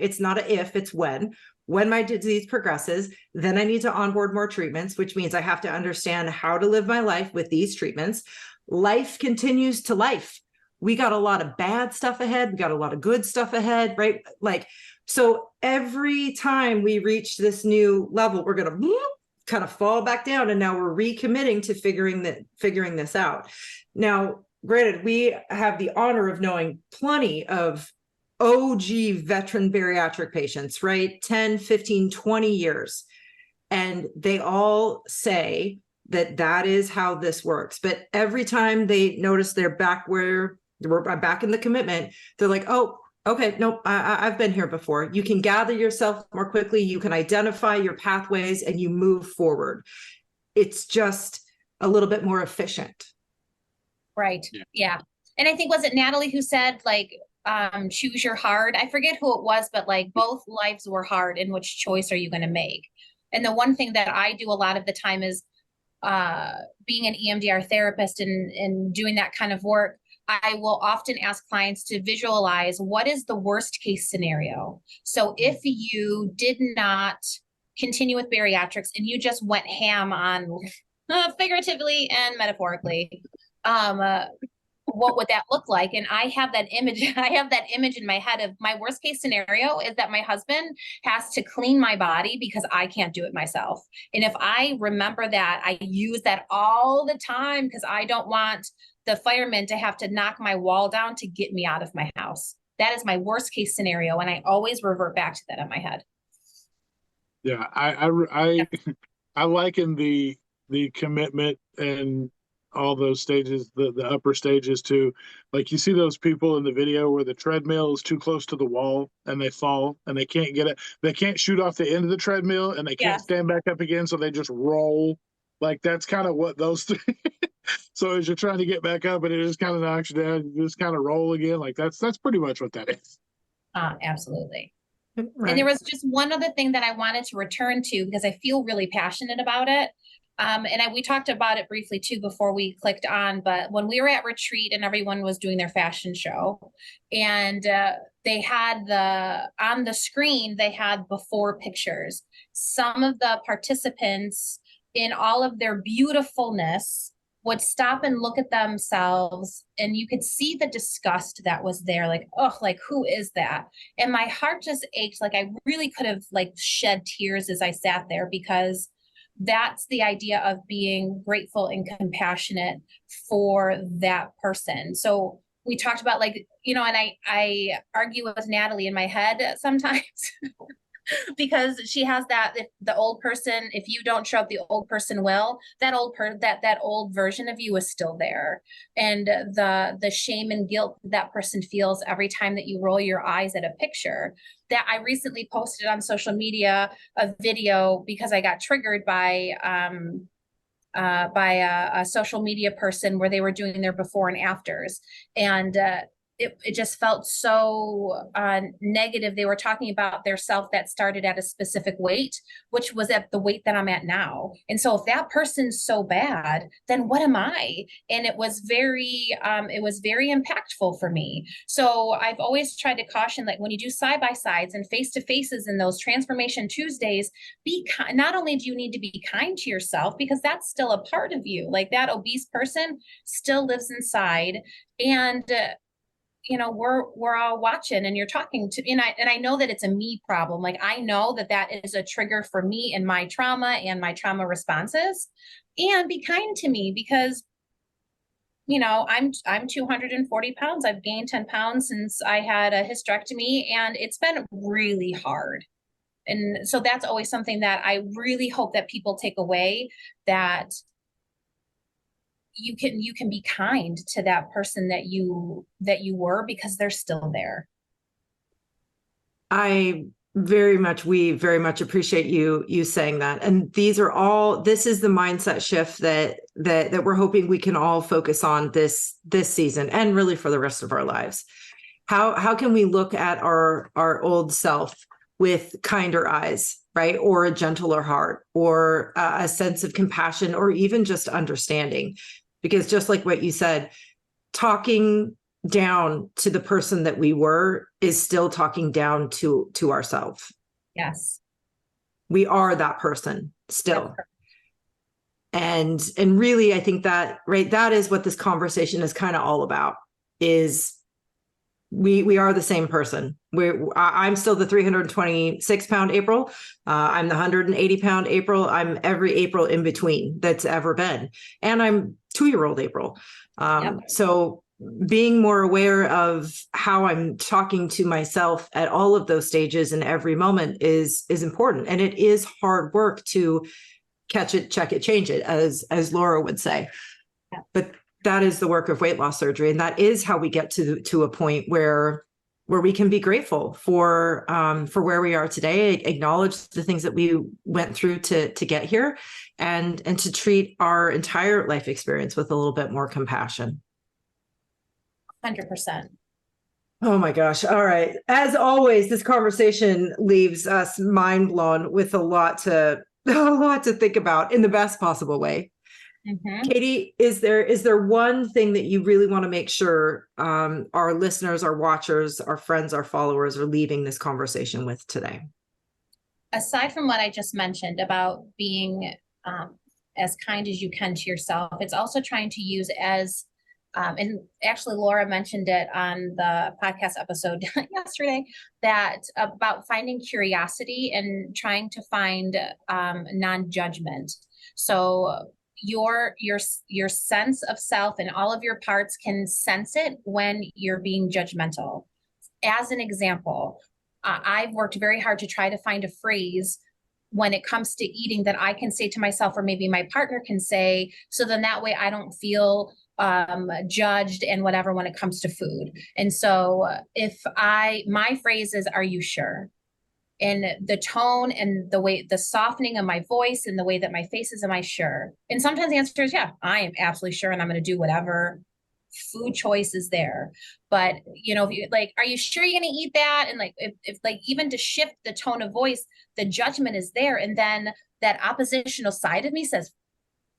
if, it's when. When my disease progresses, then I need to onboard more treatments, which means I have to understand how to live my life with these treatments. Life continues to life. We got a lot of bad stuff ahead. We got a lot of good stuff ahead, right? Like, so every time we reach this new level, we're going to kind of fall back down. And now we're recommitting to figuring this out. Now, granted, we have the honor of knowing plenty of OG veteran bariatric patients, right? 10, 15, 20 years. And they all say that is how this works. But every time they notice they're back where we're back in the commitment, they're like, oh, okay, nope, I've been here before. You can gather yourself more quickly. You can identify your pathways and you move forward. It's just a little bit more efficient. Right. Yeah. And I think, was it Natalie who said, like, choose your hard? I forget who it was, but like both lives were hard. And which choice are you going to make? And the one thing that I do a lot of the time is being an EMDR therapist and doing that kind of work. I will often ask clients to visualize what is the worst case scenario. So if you did not continue with bariatrics and you just went ham on figuratively and metaphorically, what would that look like? And I have that image in my head of my worst case scenario is that my husband has to clean my body because I can't do it myself. And if I remember that, I use that all the time because I don't want the firemen to have to knock my wall down to get me out of my house. That is my worst case scenario. And I always revert back to that in my head. Yeah. I liken the commitment and all those stages, the upper stages, to like, you see those people in the video where the treadmill is too close to the wall and they fall and they can't get it. They can't shoot off the end of the treadmill and they can't stand back up again. So they just roll. Like, that's kind of what those three. So as you're trying to get back up and it just kind of knocks you down, you just kind of roll again. Like that's pretty much what that is. Absolutely. Right. And there was just one other thing that I wanted to return to because I feel really passionate about it. We talked about it briefly too before we clicked on, but when we were at retreat and everyone was doing their fashion show and they had on the screen, they had before pictures. Some of the participants in all of their beautifulness would stop and look at themselves and you could see the disgust that was there. Like, oh, like, who is that? And my heart just ached. Like I really could have like shed tears as I sat there because that's the idea of being grateful and compassionate for that person. So we talked about like, and I argue with Natalie in my head sometimes because she has that, if the old person, if you don't show up, the old person will, that old version of you is still there. And the shame and guilt that person feels every time that you roll your eyes at a picture. That I recently posted on social media a video because I got triggered by a social media person where they were doing their before and afters. And it just felt so negative. They were talking about their self that started at a specific weight, which was at the weight that I'm at now. And so if that person's so bad, then what am I? And it was very impactful for me. So I've always tried to caution, like when you do side by sides and face to faces in those transformation Tuesdays, be kind. Not only do you need to be kind to yourself, because that's still a part of you, like that obese person still lives inside. And we're all watching, and you're talking to, and I know that it's a me problem. Like I know that that is a trigger for me and my trauma responses. And be kind to me, because I'm 240 pounds. I've gained 10 pounds since I had a hysterectomy, and it's been really hard. And so that's always something that I really hope that people take away, that you can be kind to that person that you were, because they're still there. We very much appreciate you saying that. And this is the mindset shift that we're hoping we can all focus on this season, and really for the rest of our lives. How can we look at our old self with kinder eyes, right? Or a gentler heart, or a sense of compassion, or even just understanding? Because just like what you said, talking down to the person that we were is still talking down to ourselves. Yes. We are that person still. And really, I think that, right, that is what this conversation is kind of all about, is we are the same person. I'm still the 326-pound April. I'm the 180-pound April. I'm every April in between that's ever been. And I'm 2-year-old April. Yep. So being more aware of how I'm talking to myself at all of those stages in every moment is important. And it is hard work to catch it, check it, change it, as Laura would say. Yeah. But that is the work of weight loss surgery. And that is how we get to a point where we can be grateful for where we are today, acknowledge the things that we went through to get here, and to treat our entire life experience with a little bit more compassion. 100%. Oh my gosh. All right. As always, this conversation leaves us mind blown with a lot to think about in the best possible way. Mm-hmm. Katie, is there one thing that you really want to make sure our listeners, our watchers, our friends, our followers are leaving this conversation with today? Aside from what I just mentioned about being as kind as you can to yourself, it's also trying to use as, and actually Laura mentioned it on the podcast episode yesterday, that about finding curiosity and trying to find non-judgment. So your sense of self and all of your parts can sense it when you're being judgmental. As an example, I've worked very hard to try to find a phrase when it comes to eating that I can say to myself, or maybe my partner can say, so then that way I don't feel judged and whatever when it comes to food. And so my phrase is, are you sure? And the tone and the way, the softening of my voice and the way that my face is, am I sure? And sometimes the answer is, yeah, I am absolutely sure. And I'm going to do whatever food choice is there. But, if you like, are you sure you're going to eat that? And like, if like, even to shift the tone of voice, the judgment is there. And then that oppositional side of me says,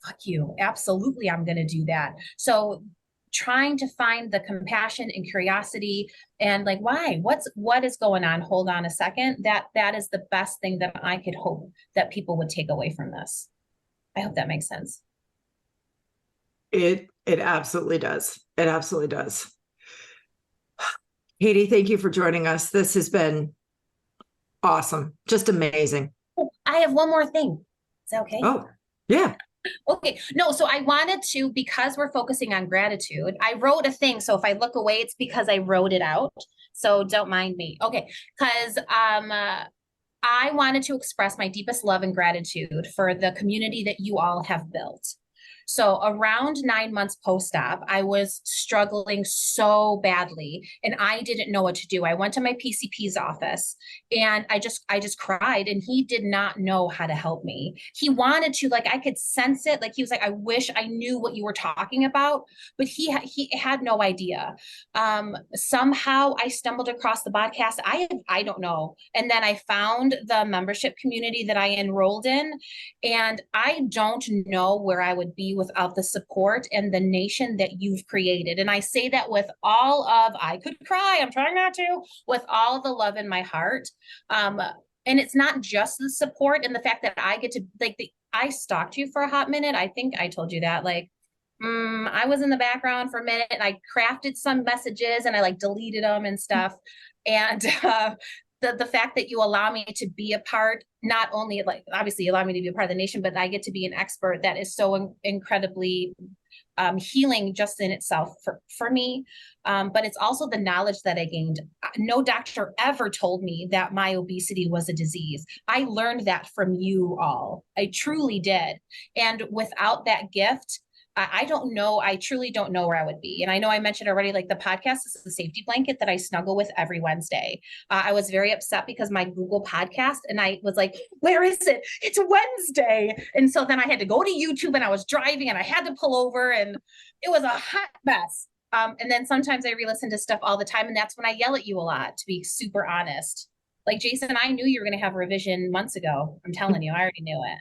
fuck you. Absolutely. I'm going to do that. So trying to find the compassion and curiosity and like, why, what is going on? Hold on a second. That is the best thing that I could hope that people would take away from this. I hope that makes sense. It absolutely does. It absolutely does. Katie, thank you for joining us. This has been awesome. Just amazing. Oh, I have one more thing. Is that okay? Oh, yeah. Okay. No, so I wanted to, because we're focusing on gratitude, I wrote a thing. So if I look away, it's because I wrote it out. So don't mind me. Okay. Because I wanted to express my deepest love and gratitude for the community that you all have built. So around 9 months post-op, I was struggling so badly and I didn't know what to do. I went to my PCP's office and I just cried, and he did not know how to help me. He wanted to, like, I could sense it. Like, he was like, I wish I knew what you were talking about, but he had no idea. Somehow I stumbled across the podcast. I don't know. And then I found the membership community that I enrolled in, and I don't know where I would be without the support and the nation that you've created. And I say that with all of, I could cry, I'm trying not to, with all the love in my heart. And it's not just the support and the fact that I get to, like, I stalked you for a hot minute. I think I told you that, like, I was in the background for a minute and I crafted some messages and I like deleted them and stuff. And the fact that you allow me to be a part, not only, like, obviously you allow me to be a part of the nation, but I get to be an expert, that is so incredibly healing just in itself for me. But it's also the knowledge that I gained. No doctor ever told me that my obesity was a disease. I learned that from you all. I truly did. And without that gift, I don't know. I truly don't know where I would be. And I know I mentioned already, like, the podcast is the safety blanket that I snuggle with every Wednesday. I was very upset because my Google podcast, and I was like, where is it? It's Wednesday. And so then I had to go to YouTube, and I was driving and I had to pull over, and it was a hot mess. And then sometimes I re-listen to stuff all the time. And that's when I yell at you a lot, to be super honest. Like, Jason, I knew you were going to have a revision months ago. I'm telling you, I already knew it.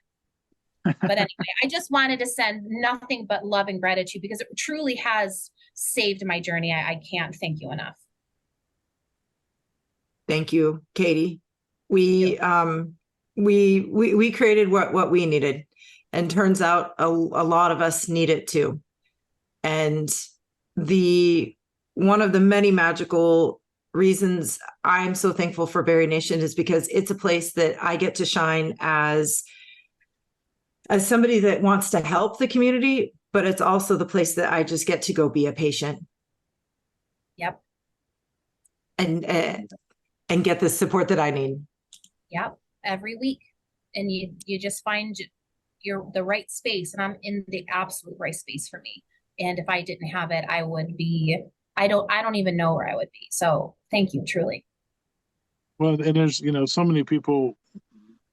But anyway, I just wanted to send nothing but love and gratitude because it truly has saved my journey. I can't thank you enough. Thank you, Katie. We created what we needed, and turns out a lot of us need it too. And one of the many magical reasons I'm so thankful for BariNation is because it's a place that I get to shine as somebody that wants to help the community, but it's also the place that I just get to go be a patient. Yep. And get the support that I need. Yep. Every week. And you just find the right space, and I'm in the absolute right space for me. And if I didn't have it, I don't even know where I would be. So thank you, truly. Well, and there's, so many people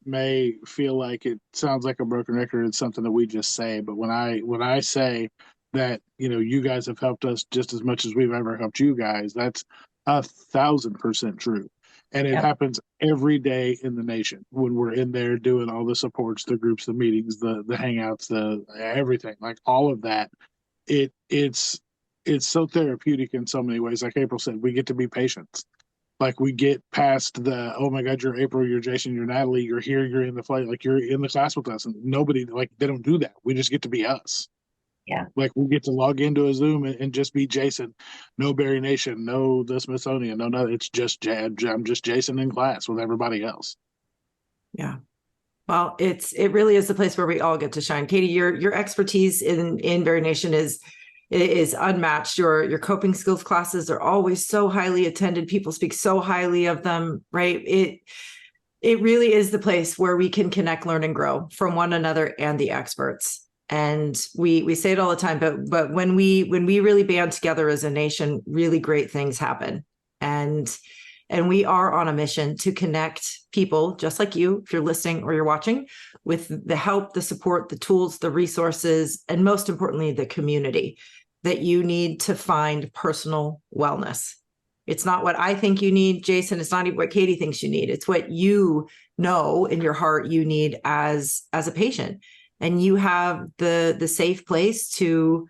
may feel like it sounds like a broken record. It's something that we just say, but when I say that, you guys have helped us just as much as we've ever helped you guys, that's 1,000% true. And it happens every day in the nation when we're in there doing all the supports, the groups, the meetings, the hangouts, the everything, like all of that. It's so therapeutic in so many ways. Like April said, we get to be patients. Like, we get past the, oh my God, you're April, you're Jason, you're Natalie, you're here, you're in the flight, like, you're in the class with us. And nobody, like, they don't do that. We just get to be us. Yeah. Like, we get to log into a Zoom and just be Jason. No BariNation, no the Smithsonian, no, it's just I'm just Jason in class with everybody else. Yeah. Well, it really is the place where we all get to shine. Katie, your expertise in BariNation is unmatched. Your coping skills classes are always so highly attended. People speak so highly of them, right? It really is the place where we can connect, learn, and grow from one another and the experts. And we say it all the time, but when we really band together as a nation, really great things happen. And we are on a mission to connect people just like you, if you're listening or you're watching, with the help, the support, the tools, the resources, and most importantly, the community that you need to find personal wellness. It's not what I think you need, Jason. It's not even what Katie thinks you need. It's what you know in your heart you need as a patient. And you have the safe place to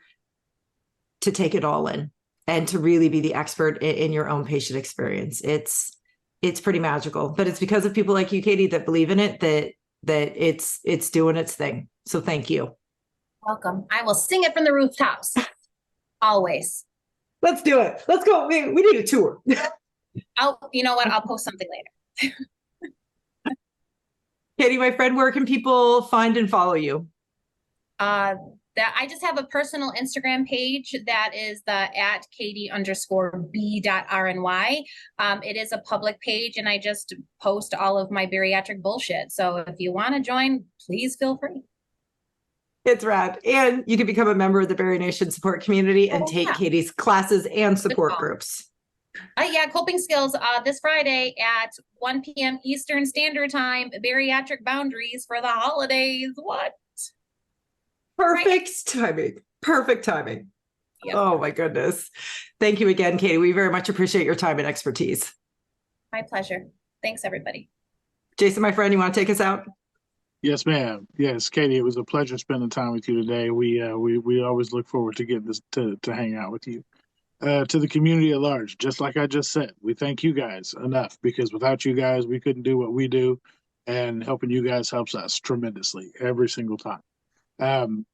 take it all in and to really be the expert in your own patient experience. It's pretty magical, but it's because of people like you, Katie, that believe in it, that it's doing its thing. So thank you. Welcome. I will sing it from the rooftops. Always. Let's do it. Let's go. We need a tour. You know what? I'll post something later. Katie, my friend, where can people find and follow you? That I just have a personal Instagram page that is the @Katie_B.RNY. It is a public page, and I just post all of my bariatric bullshit. So if you want to join, please feel free. It's rad. And you can become a member of the BariNation support community and take Yeah. Katie's classes and support call. groups. Yeah, coping skills this Friday at 1 p.m. Eastern Standard Time. Bariatric boundaries for the holidays. What? Perfect timing. Perfect timing. Yep. Oh my goodness. Thank you again, Katie. We very much appreciate your time and expertise. My pleasure. Thanks, everybody. Jason, my friend, you want to take us out? Yes, ma'am. Yes, Katie, it was a pleasure spending time with you today. We always look forward to getting this to hang out with you. To the community at large, just like I just said, we thank you guys enough, because without you guys, we couldn't do what we do, and helping you guys helps us tremendously every single time.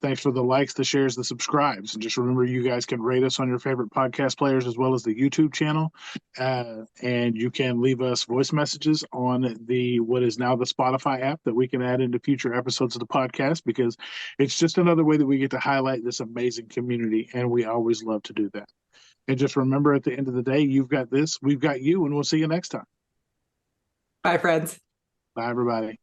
Thanks for the likes, the shares, the subscribes, and just remember, you guys can rate us on your favorite podcast players as well as the YouTube channel, and you can leave us voice messages on what is now the Spotify app that we can add into future episodes of the podcast, because it's just another way that we get to highlight this amazing community, and we always love to do that. And just remember, at the end of the day, you've got this, we've got you, and we'll see you next time. Bye, friends. Bye, everybody.